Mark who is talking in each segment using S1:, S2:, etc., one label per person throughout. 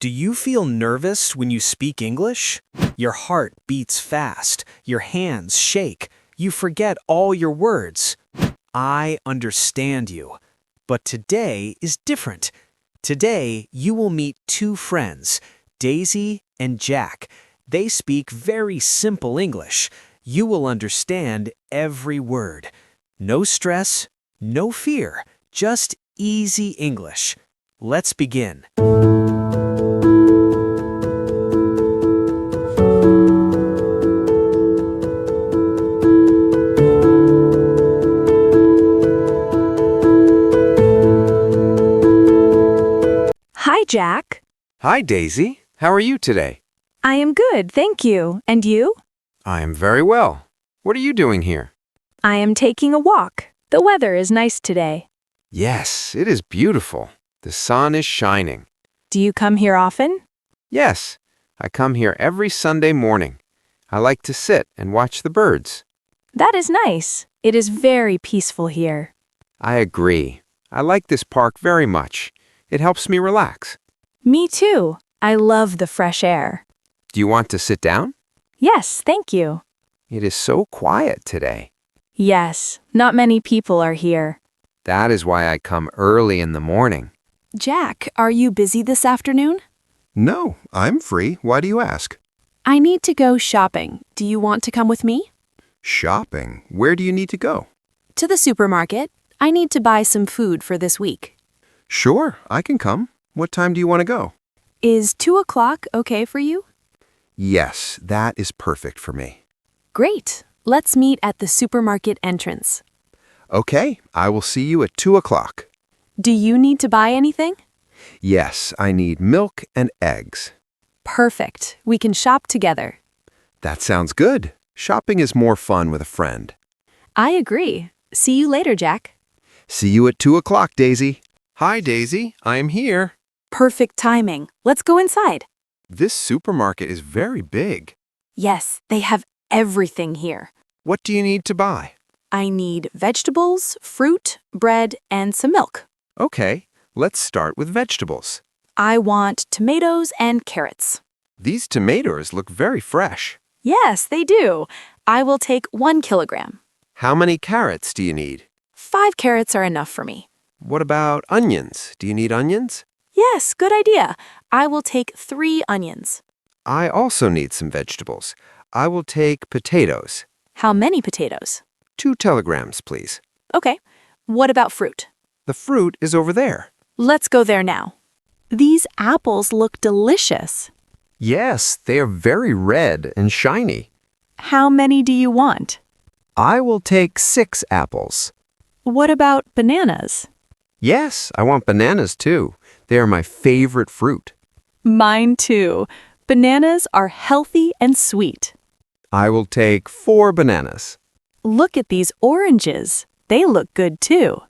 S1: Do you feel nervous when you speak English? Your heart beats fast, your hands shake, you forget all your words. I understand you. But today is different. Today, you will meet two friends, Daisy and Jack. They speak very simple English. You will understand every word. No stress, no fear, just easy English. Let's begin.
S2: Hi, Jack.
S3: Hi, Daisy. How are you today?
S2: I am good, thank you. And you?
S3: I am very well. What are you doing here?
S2: I am taking a walk. The weather is nice today.
S3: Yes, it is beautiful. The sun is shining.
S2: Do you come here often?
S3: Yes, I come here every Sunday morning. I like to sit and watch the birds.
S2: That is nice. It is very peaceful here.
S3: I agree. I like this park very much. It helps me relax.
S2: Me too. I love the fresh air.
S3: Do you want to sit down?
S2: Yes, thank you.
S3: It is so quiet today.
S2: Yes, not many people are here.
S3: That is why I come early in the morning.
S2: Jack, are you busy this afternoon?
S4: No, I'm free. Why do you ask?
S2: I need to go shopping. Do you want to come with me?
S4: Shopping? Where do you need to go?
S2: To the supermarket. I need to buy some food for this week.
S4: Sure, I can come. What time do you want to go?
S2: Is 2 o'clock okay for you?
S4: Yes, that is perfect for me.
S2: Great. Let's meet at the supermarket entrance.
S4: Okay, I will see you at 2 o'clock.
S2: Do you need to buy anything?
S4: Yes, I need milk and eggs.
S2: Perfect. We can shop together.
S4: That sounds good. Shopping is more fun with a friend.
S2: I agree. See you later, Jack.
S4: See you at 2 o'clock, Daisy.
S3: Hi, Daisy. I am here.
S2: Perfect timing. Let's go inside.
S4: This supermarket is very big.
S2: Yes, they have everything here.
S3: What do you need to buy?
S2: I need vegetables, fruit, bread, and some milk.
S3: Okay, let's start with vegetables.
S2: I want tomatoes and carrots.
S3: These tomatoes look very fresh.
S2: Yes, they do. I will take 1 kilogram.
S3: How many carrots do you need?
S2: 5 carrots are enough for me.
S3: What about onions? Do you need onions?
S2: Yes, good idea. I will take 3 onions.
S3: I also need some vegetables. I will take potatoes.
S2: How many potatoes?
S3: 2 telegrams, please.
S2: Okay. What about fruit?
S3: The fruit is over there.
S2: Let's go there now. These apples look delicious.
S3: Yes, they are very red and shiny.
S2: How many do you want?
S3: I will take 6 apples.
S2: What about bananas?
S3: Yes, I want bananas too. They are my favorite fruit.
S2: Mine too. Bananas are healthy and sweet.
S3: I will take 4 bananas.
S2: Look at these oranges. They look good too.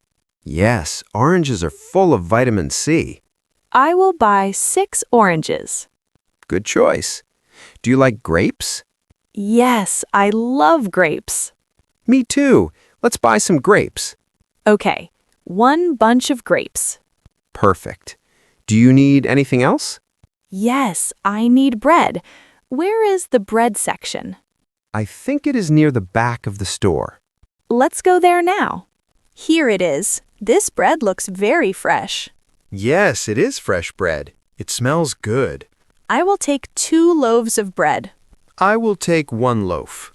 S3: Yes, oranges are full of vitamin C.
S2: I will buy 6 oranges.
S3: Good choice. Do you like grapes?
S2: Yes, I love grapes.
S3: Me too. Let's buy some grapes.
S2: Okay, 1 bunch of grapes.
S3: Perfect. Do you need anything else?
S2: Yes, I need bread. Where is the bread section?
S3: I think it is near the back of the store.
S2: Let's go there now. Here it is. This bread looks very fresh.
S4: Yes, it is fresh bread. It smells good.
S2: I will take 2 loaves of bread.
S4: I will take 1 loaf.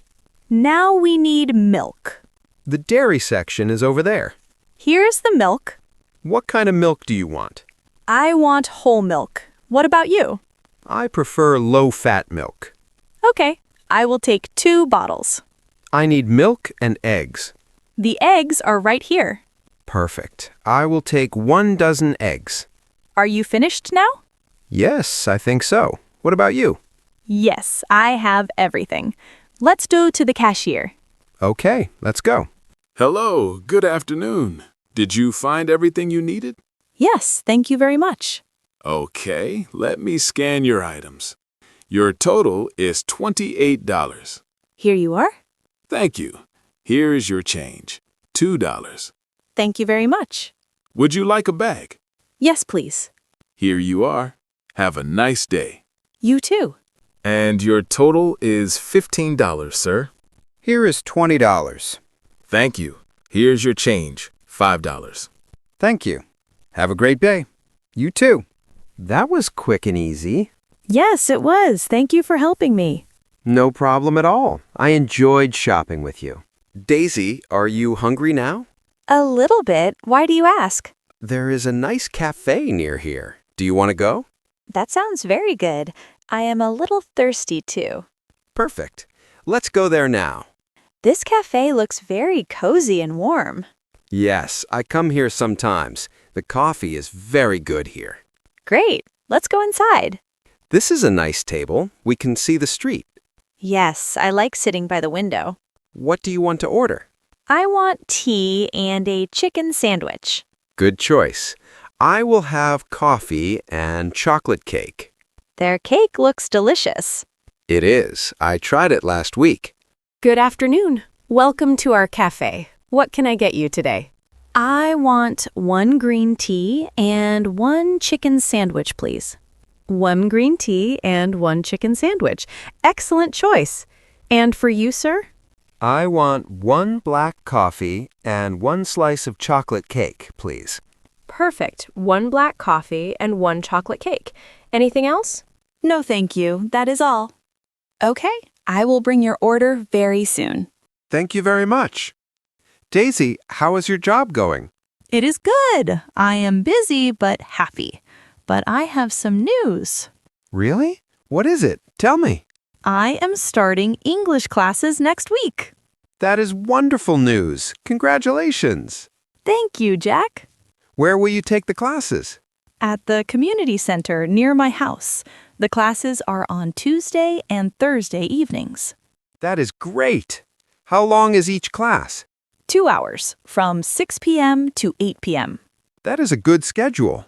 S2: Now we need milk.
S4: The dairy section is over there.
S2: Here's the milk.
S4: What kind of milk do you want?
S2: I want whole milk. What about you?
S4: I prefer low-fat milk.
S2: Okay, I will take 2 bottles.
S4: I need milk and eggs.
S2: The eggs are right here.
S4: Perfect. I will take 1 dozen eggs.
S2: Are you finished now?
S4: Yes, I think so. What about you?
S2: Yes, I have everything. Let's go to the cashier.
S4: Okay, let's go.
S5: Hello, good afternoon. Did you find everything you needed?
S2: Yes, thank you very much.
S5: Okay, let me scan your items. Your total is $28.
S2: Here you are.
S5: Thank you. Here is your change, $2.
S2: Thank you very much.
S5: Would you like a bag?
S2: Yes, please.
S5: Here you are. Have a nice day.
S2: You too.
S5: And your total is $15, sir.
S4: Here is $20.
S5: Thank you. Here's your change, $5.
S4: Thank you. Have a great day. You too.
S3: That was quick and easy.
S2: Yes, it was. Thank you for helping me.
S3: No problem at all. I enjoyed shopping with you.
S4: Daisy, are you hungry now?
S2: A little bit. Why do you ask?
S4: There is a nice cafe near here. Do you want to go?
S2: That sounds very good. I am a little thirsty too.
S4: Perfect. Let's go there now.
S2: This cafe looks very cozy and warm.
S4: Yes, I come here sometimes. The coffee is very good here.
S2: Great. Let's go inside.
S4: This is a nice table. We can see the street.
S2: Yes, I like sitting by the window.
S4: What do you want to order?
S2: I want tea and a chicken sandwich.
S4: Good choice. I will have coffee and chocolate cake.
S2: Their cake looks delicious.
S4: It is. I tried it last week.
S6: Good afternoon. Welcome to our cafe. What can I get you today?
S2: I want 1 green tea and 1 chicken sandwich, please.
S6: 1 green tea and 1 chicken sandwich. Excellent choice. And for you, sir?
S3: I want 1 black coffee and 1 slice of chocolate cake, please.
S6: Perfect. 1 black coffee and 1 chocolate cake. Anything else?
S2: No, thank you. That is all. Okay, I will bring your order very soon.
S4: Thank you very much. Daisy, how is your job going?
S7: It is good. I am busy but happy. But I have some news.
S4: Really? What is it? Tell me.
S7: I am starting English classes next week.
S4: That is wonderful news. Congratulations.
S7: Thank you, Jack.
S4: Where will you take the classes?
S7: At the community center near my house. The classes are on Tuesday and Thursday evenings.
S4: That is great. How long is each class?
S7: 2 hours, from 6 p.m. to 8 p.m.
S4: That is a good schedule.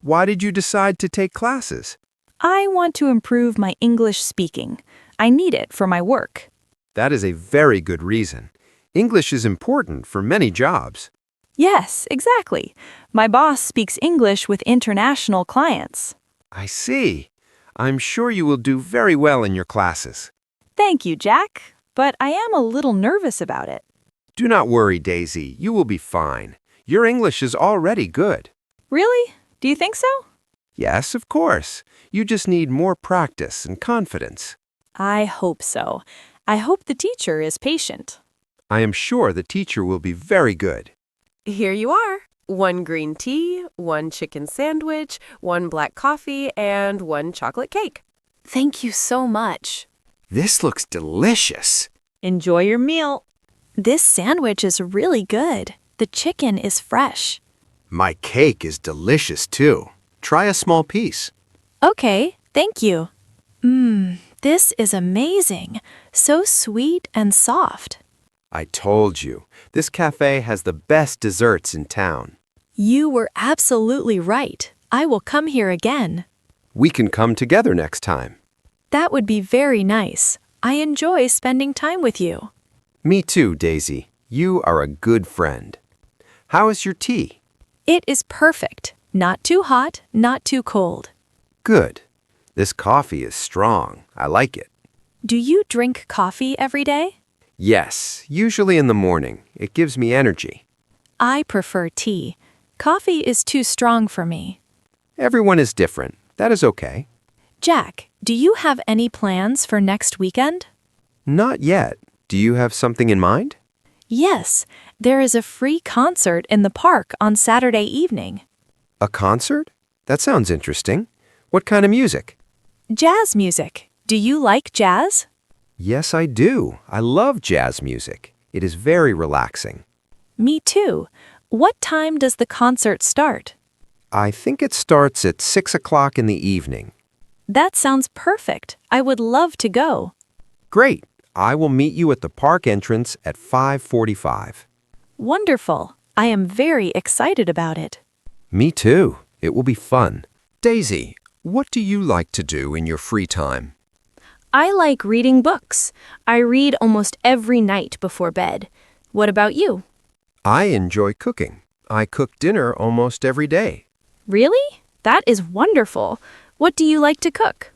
S4: Why did you decide to take classes?
S7: I want to improve my English speaking. I need it for my work.
S4: That is a very good reason. English is important for many jobs.
S7: Yes, exactly. My boss speaks English with international clients.
S4: I see. I'm sure you will do very well in your classes.
S7: Thank you, Jack. But I am a little nervous about it.
S4: Do not worry, Daisy. You will be fine. Your English is already good.
S7: Really? Do you think so?
S4: Yes, of course. You just need more practice and confidence.
S7: I hope so. I hope the teacher is patient.
S4: I am sure the teacher will be very good.
S6: Here you are. 1 green tea, 1 chicken sandwich, 1 black coffee, and 1 chocolate cake.
S2: Thank you so much.
S4: This looks delicious.
S7: Enjoy your meal.
S2: This sandwich is really good. The chicken is fresh.
S4: My cake is delicious too. Try a small piece.
S2: Okay, thank you. This is amazing. So sweet and soft.
S4: I told you, this cafe has the best desserts in town.
S2: You were absolutely right. I will come here again.
S4: We can come together next time.
S2: That would be very nice. I enjoy spending time with you.
S4: Me too, Daisy. You are a good friend. How is your tea?
S2: It is perfect. Not too hot, not too cold.
S4: Good. This coffee is strong. I like it.
S2: Do you drink coffee every day?
S4: Yes, usually in the morning. It gives me energy.
S2: I prefer tea. Coffee is too strong for me.
S4: Everyone is different. That is okay.
S2: Jack, do you have any plans for next weekend?
S4: Not yet. Do you have something in mind?
S2: Yes, there is a free concert in the park on Saturday evening.
S4: A concert? That sounds interesting. What kind of music?
S2: Jazz music. Do you like jazz?
S4: Yes, I do. I love jazz music. It is very relaxing.
S2: Me too. What time does the concert start?
S4: I think it starts at 6 o'clock in the evening.
S2: That sounds perfect. I would love to go.
S4: Great. I will meet you at the park entrance at 5:45.
S2: Wonderful. I am very excited about it.
S4: Me too. It will be fun. Daisy, what do you like to do in your free time?
S6: I like reading books. I read almost every night before bed. What about you?
S4: I enjoy cooking. I cook dinner almost every day.
S6: Really? That is wonderful.
S2: What do you like to cook?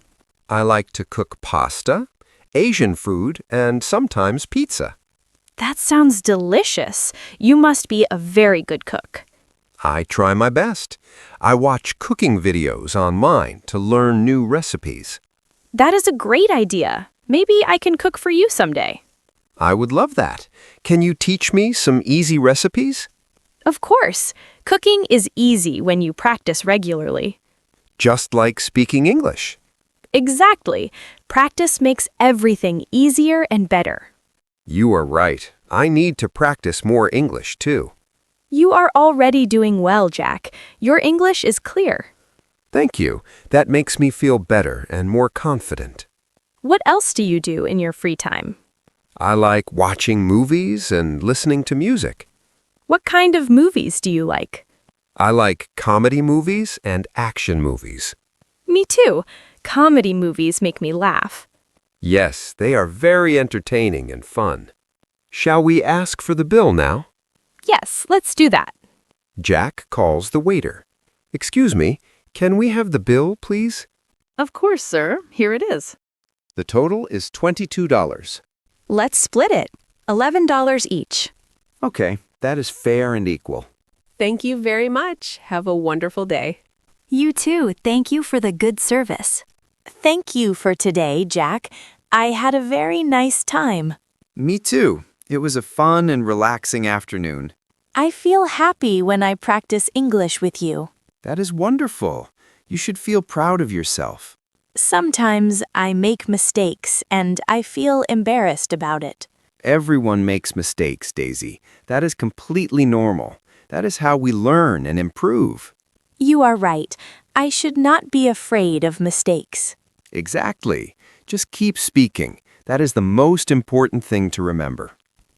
S4: I like to cook pasta, Asian food, and sometimes pizza.
S2: That sounds delicious. You must be a very good cook.
S4: I try my best. I watch cooking videos online to learn new recipes.
S2: That is a great idea. Maybe I can cook for you someday.
S4: I would love that. Can you teach me some easy recipes?
S2: Of course. Cooking is easy when you practice regularly.
S4: Just like speaking English.
S2: Exactly. Practice makes everything easier and better.
S4: You are right. I need to practice more English, too.
S2: You are already doing well, Jack. Your English is clear.
S4: Thank you. That makes me feel better and more confident.
S2: What else do you do in your free time?
S4: I like watching movies and listening to music.
S2: What kind of movies do you like?
S4: I like comedy movies and action movies.
S2: Me too. Comedy movies make me laugh.
S4: Yes, they are very entertaining and fun. Shall we ask for the bill now?
S2: Yes, let's do that.
S4: Jack calls the waiter. Excuse me, can we have the bill, please?
S6: Of course, sir. Here it is.
S3: The total is $22.
S2: Let's split it. $11 each.
S3: Okay, that is fair and equal.
S6: Thank you very much. Have a wonderful day.
S2: You too. Thank you for the good service. Thank you for today, Jack. I had a very nice time.
S8: Me too. It was a fun and relaxing afternoon.
S2: I feel happy when I practice English with you.
S8: That is wonderful. You should feel proud of yourself.
S2: Sometimes I make mistakes and I feel embarrassed about it.
S8: Everyone makes mistakes, Daisy. That is completely normal. That is how we learn and improve.
S2: You are right. I should not be afraid of mistakes.
S8: Exactly. Just keep speaking. That is the most important thing to remember.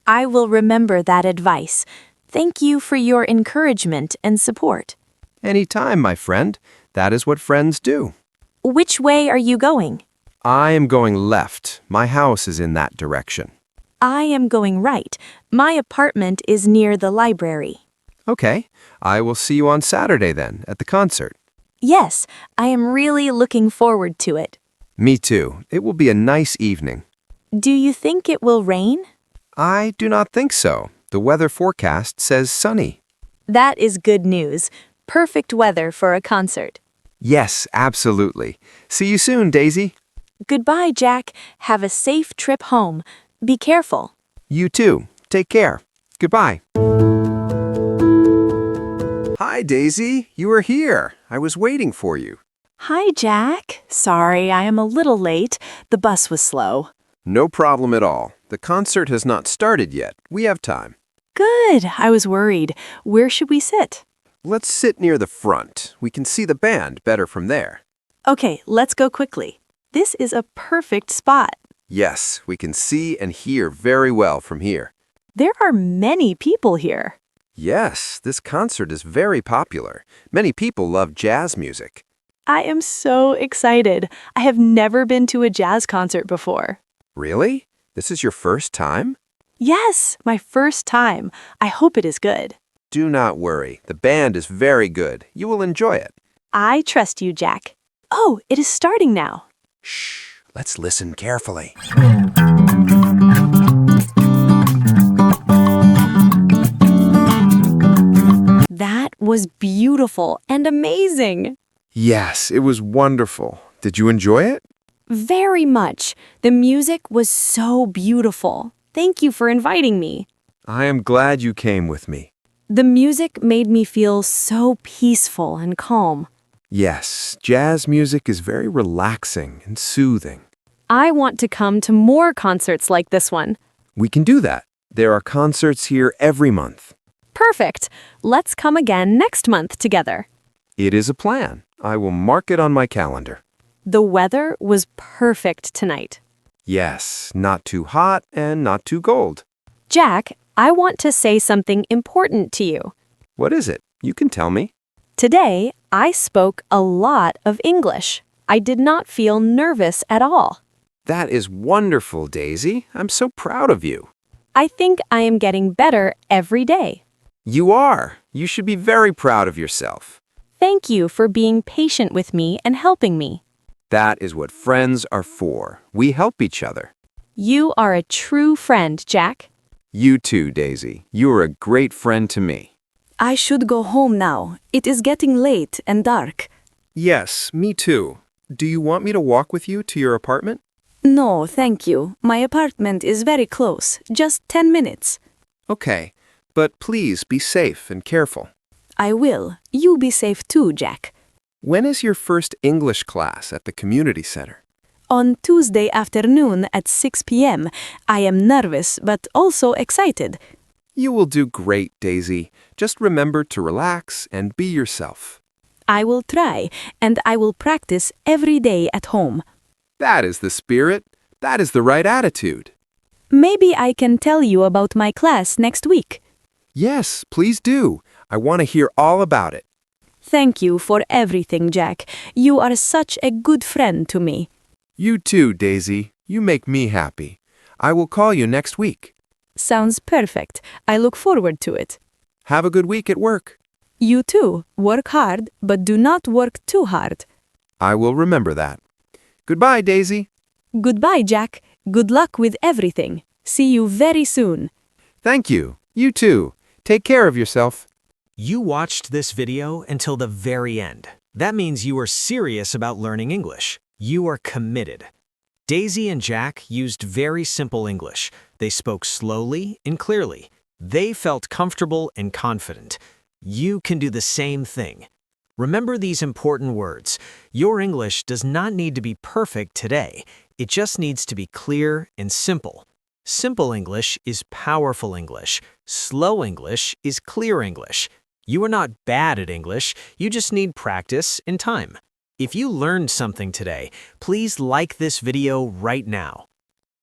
S2: I will remember that advice. Thank you for your encouragement and support.
S8: Anytime, my friend. That is what friends do.
S2: Which way are you going?
S8: I am going left. My house is in that direction.
S2: I am going right. My apartment is near the library.
S8: Okay. I will see you on Saturday then, at the concert.
S2: Yes, I am really looking forward to it.
S8: Me too. It will be a nice evening.
S2: Do you think it will rain?
S8: I do not think so. The weather forecast says sunny.
S2: That is good news. Perfect weather for a concert.
S8: Yes, absolutely. See you soon, Daisy.
S2: Goodbye, Jack. Have a safe trip home. Be careful.
S8: You too. Take care. Goodbye. Hi, Daisy. You are here. I was waiting for you.
S7: Hi, Jack. Sorry, I am a little late. The bus was slow.
S8: No problem at all. The concert has not started yet. We have time.
S7: Good. I was worried. Where should we sit?
S8: Let's sit near the front. We can see the band better from there.
S7: Okay, let's go quickly. This is a perfect spot.
S8: Yes, we can see and hear very well from here.
S7: There are many people here.
S8: Yes, this concert is very popular. Many people love jazz music.
S7: I am so excited. I have never been to a jazz concert before.
S8: Really? This is your first time?
S7: Yes, my first time. I hope it is good.
S8: Do not worry. The band is very good. You will enjoy it.
S7: I trust you, Jack. Oh, it is starting now.
S8: Shh. Let's listen carefully.
S2: That was beautiful and amazing.
S8: Yes, it was wonderful. Did you enjoy it?
S2: Very much. The music was so beautiful. Thank you for inviting me.
S8: I am glad you came with me.
S2: The music made me feel so peaceful and calm.
S8: Yes, jazz music is very relaxing and soothing.
S2: I want to come to more concerts like this one.
S8: We can do that. There are concerts here every month.
S2: Perfect. Let's come again next month together.
S8: It is a plan. I will mark it on my calendar.
S2: The weather was perfect tonight.
S8: Yes, not too hot and not too cold.
S2: Jack, I want to say something important to you.
S8: What is it? You can tell me.
S2: Today, I spoke a lot of English. I did not feel nervous at all.
S8: That is wonderful, Daisy. I'm so proud of you.
S2: I think I am getting better every day.
S8: You are. You should be very proud of yourself.
S2: Thank you for being patient with me and helping me.
S8: That is what friends are for. We help each other.
S2: You are a true friend, Jack.
S8: You too, Daisy. You are a great friend to me.
S9: I should go home now. It is getting late and dark.
S10: Yes, me too. Do you want me to walk with you to your apartment?
S9: No, thank you. My apartment is very close, just 10 minutes.
S10: Okay, but please be safe and careful.
S9: I will. You be safe too, Jack.
S10: When is your first English class at the community center?
S9: On Tuesday afternoon at 6 p.m. I am nervous but also excited.
S10: You will do great, Daisy. Just remember to relax and be yourself.
S9: I will try, and I will practice every day at home.
S10: That is the spirit. That is the right attitude.
S9: Maybe I can tell you about my class next week.
S10: Yes, please do. I want to hear all about it.
S9: Thank you for everything, Jack. You are such a good friend to me.
S10: You too, Daisy. You make me happy. I will call you next week.
S9: Sounds perfect. I look forward to it.
S10: Have a good week at work.
S9: You too. Work hard, but do not work too hard.
S10: I will remember that. Goodbye, Daisy.
S9: Goodbye, Jack. Good luck with everything. See you very soon.
S10: Thank you. You too. Take care of yourself.
S1: You watched this video until the very end. That means you are serious about learning English. You are committed. Daisy and Jack used very simple English. They spoke slowly and clearly. They felt comfortable and confident. You can do the same thing. Remember these important words. Your English does not need to be perfect today. It just needs to be clear and simple. Simple English is powerful English. Slow English is clear English. You are not bad at English. You just need practice and time. If you learned something today, please like this video right now.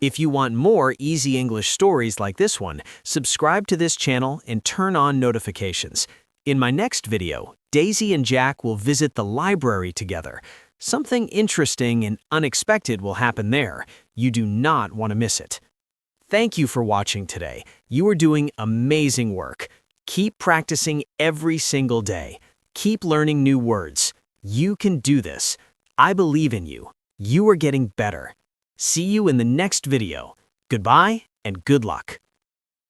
S1: If you want more easy English stories like this one, subscribe to this channel and turn on notifications. In my next video, Daisy and Jack will visit the library together. Something interesting and unexpected will happen there. You do not want to miss it. Thank you for watching today. You are doing amazing work. Keep practicing every single day. Keep learning new words. You can do this. I believe in you. You are getting better. See you in the next video. Goodbye and good luck.